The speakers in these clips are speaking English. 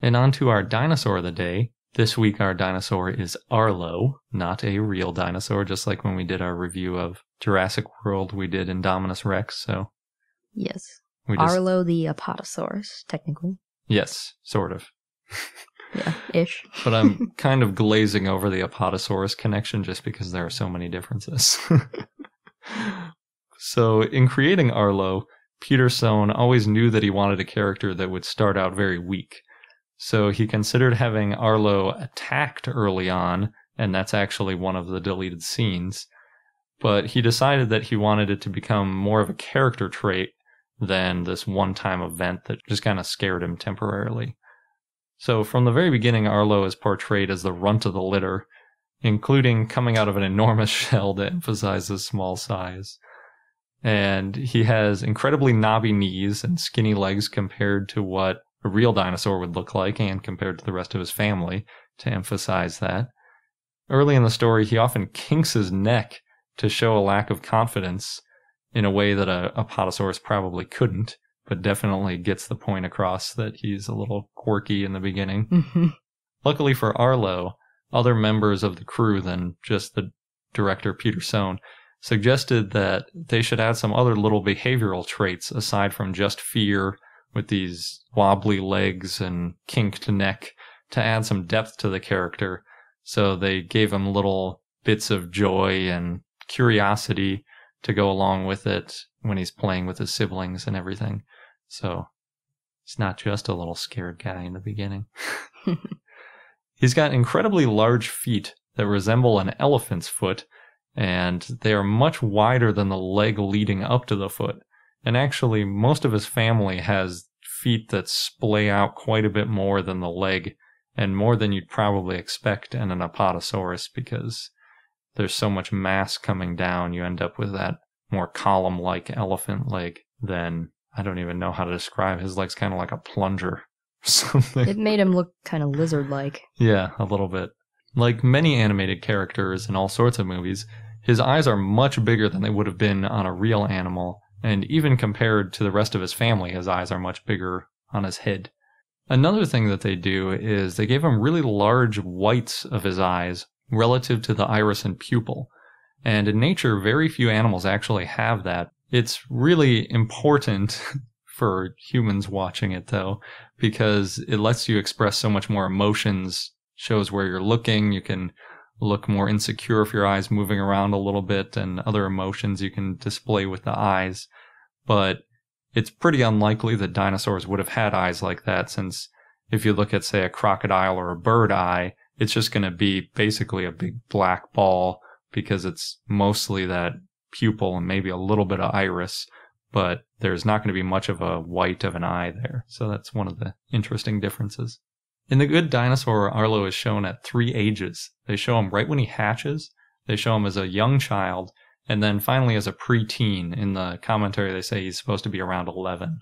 And on to our dinosaur of the day. This week our dinosaur is Arlo, not a real dinosaur, just like when we did our review of Jurassic World, we did Indominus Rex, so... Yes. Arlo the Apatosaurus, technically. Yes, sort of. Yeah, ish. But I'm kind of glazing over the Apatosaurus connection just because there are so many differences. So, in creating Arlo, Peter Sohn always knew that he wanted a character that would start out very weak. So he considered having Arlo attacked early on, and that's actually one of the deleted scenes. But he decided that he wanted it to become more of a character trait than this one-time event that just kind of scared him temporarily. So from the very beginning, Arlo is portrayed as the runt of the litter, including coming out of an enormous shell to emphasize his small size. And he has incredibly knobby knees and skinny legs compared to what a real dinosaur would look like, and compared to the rest of his family, to emphasize that. Early in the story, he often kinks his neck to show a lack of confidence in a way that a Apatosaurus probably couldn't, but definitely gets the point across that he's a little quirky in the beginning. Mm-hmm. Luckily for Arlo, other members of the crew than just the director Peter Sohn suggested that they should add some other little behavioral traits aside from just fear, with these wobbly legs and kinked neck, to add some depth to the character. So they gave him little bits of joy and curiosity to go along with it when he's playing with his siblings and everything. So it's not just a little scared guy in the beginning. He's got incredibly large feet that resemble an elephant's foot, and they are much wider than the leg leading up to the foot. And actually, most of his family has feet that splay out quite a bit more than the leg, and more than you'd probably expect in an Apatosaurus, because there's so much mass coming down, you end up with that more column-like elephant leg than, I don't even know how to describe. His leg's kind of like a plunger or something. It made him look kind of lizard-like. Yeah, a little bit. Like many animated characters in all sorts of movies, his eyes are much bigger than they would have been on a real animal, and even compared to the rest of his family, his eyes are much bigger on his head. Another thing that they do is they gave him really large whites of his eyes relative to the iris and pupil. And in nature, very few animals actually have that. It's really important for humans watching it, though, because it lets you express so much more emotions, shows where you're looking, you can look more insecure if your eyes moving around a little bit, and other emotions you can display with the eyes. But it's pretty unlikely that dinosaurs would have had eyes like that, since if you look at, say, a crocodile or a bird eye, it's just going to be basically a big black ball, because it's mostly that pupil and maybe a little bit of iris, but there's not going to be much of a white of an eye there. So that's one of the interesting differences. In The Good Dinosaur, Arlo is shown at 3 ages. They show him right when he hatches, they show him as a young child, and then finally as a preteen. In the commentary, they say he's supposed to be around 11.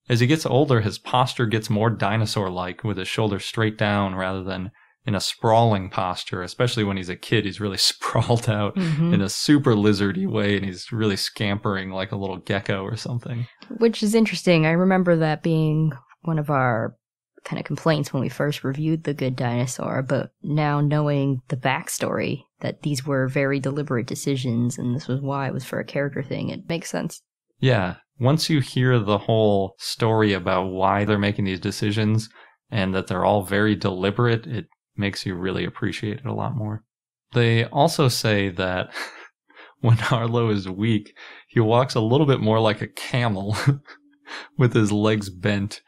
As he gets older, his posture gets more dinosaur-like, with his shoulders straight down rather than in a sprawling posture. Especially when he's a kid, he's really sprawled out in a super lizardy way, and he's really scampering like a little gecko or something. Which is interesting. I remember that being one of our kind of complaints when we first reviewed The Good Dinosaur, but now knowing the backstory, that these were very deliberate decisions and this was why it was for a character thing, it makes sense. Yeah. Once you hear the whole story about why they're making these decisions and that they're all very deliberate, it makes you really appreciate it a lot more. They also say that when Arlo is weak, he walks a little bit more like a camel with his legs bent.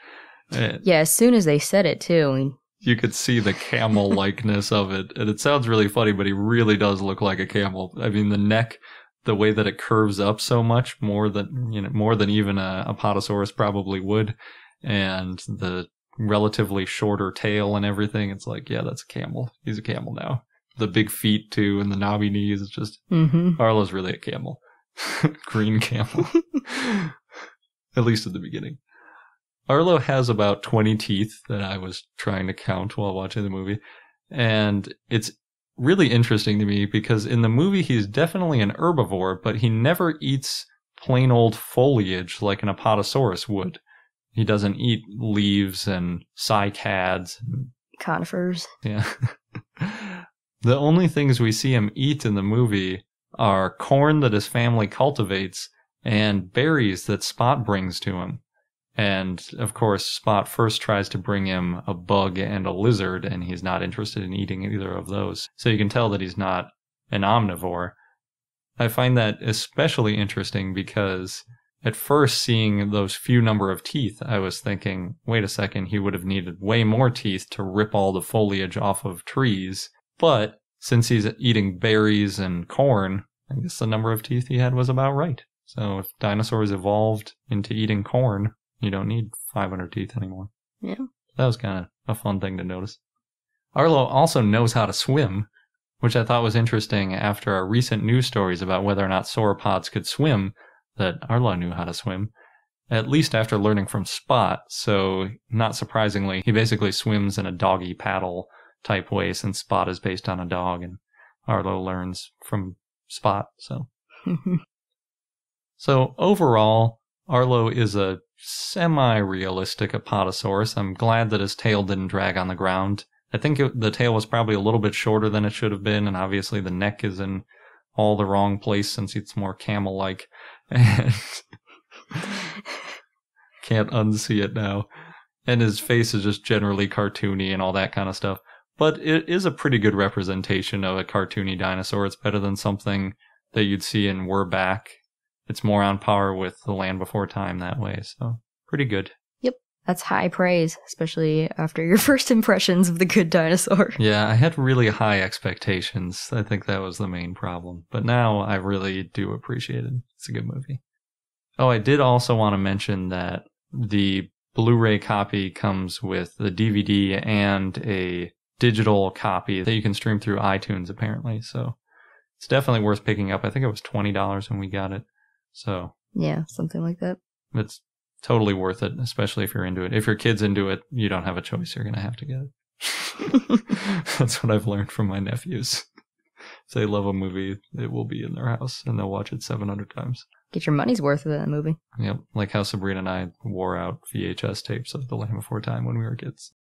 Yeah, as soon as they said it, too. You could see the camel likeness of it. And it sounds really funny, but he really does look like a camel. I mean, the neck, the way that it curves up so much, more than even a Apatosaurus probably would. And the relatively shorter tail and everything. It's like, yeah, that's a camel. He's a camel now. The big feet, too, and the knobby knees. It's just, Arlo's really a camel. Green camel. At least at the beginning. Arlo has about 20 teeth that I was trying to count while watching the movie. And it's really interesting to me because in the movie he's definitely an herbivore, but he never eats plain old foliage like an Apatosaurus would. he doesn't eat leaves and cycads. Conifers. Yeah. The only things we see him eat in the movie are corn that his family cultivates and berries that Spot brings to him. And, of course, Spot first tries to bring him a bug and a lizard, and he's not interested in eating either of those. So you can tell that he's not an omnivore. I find that especially interesting because at first, seeing those few number of teeth, I was thinking, wait a second, he would have needed way more teeth to rip all the foliage off of trees. But since he's eating berries and corn, I guess the number of teeth he had was about right. So if dinosaurs evolved into eating corn, you don't need 500 teeth anymore. Yeah. That was kind of a fun thing to notice. Arlo also knows how to swim, which I thought was interesting after our recent news stories about whether or not sauropods could swim, that Arlo knew how to swim, at least after learning from Spot. So, not surprisingly, he basically swims in a doggy paddle type way since Spot is based on a dog, and Arlo learns from Spot, so. So, overall, Arlo is a semi-realistic Apatosaurus. I'm glad that his tail didn't drag on the ground. I think the tail was probably a little bit shorter than it should have been, and obviously the neck is in all the wrong place since it's more camel-like. And can't unsee it now. And his face is just generally cartoony and all that kind of stuff. But it is a pretty good representation of a cartoony dinosaur. It's better than something that you'd see in We're Back. It's more on par with The Land Before Time that way, so pretty good. Yep, that's high praise, especially after your first impressions of The Good Dinosaur. Yeah, I had really high expectations. I think that was the main problem. But now I really do appreciate it. It's a good movie. Oh, I did also want to mention that the Blu-ray copy comes with the DVD and a digital copy that you can stream through iTunes, apparently. So it's definitely worth picking up. I think it was $20 when we got it. So yeah, something like that. It's totally worth it, especially if you're into it. If your kid's into it, you don't have a choice. You're going to have to get it. That's what I've learned from my nephews. If they love a movie, it will be in their house, and they'll watch it 700 times. Get your money's worth of that movie. Yep, like how Sabrina and I wore out VHS tapes of The Land Before Time when we were kids.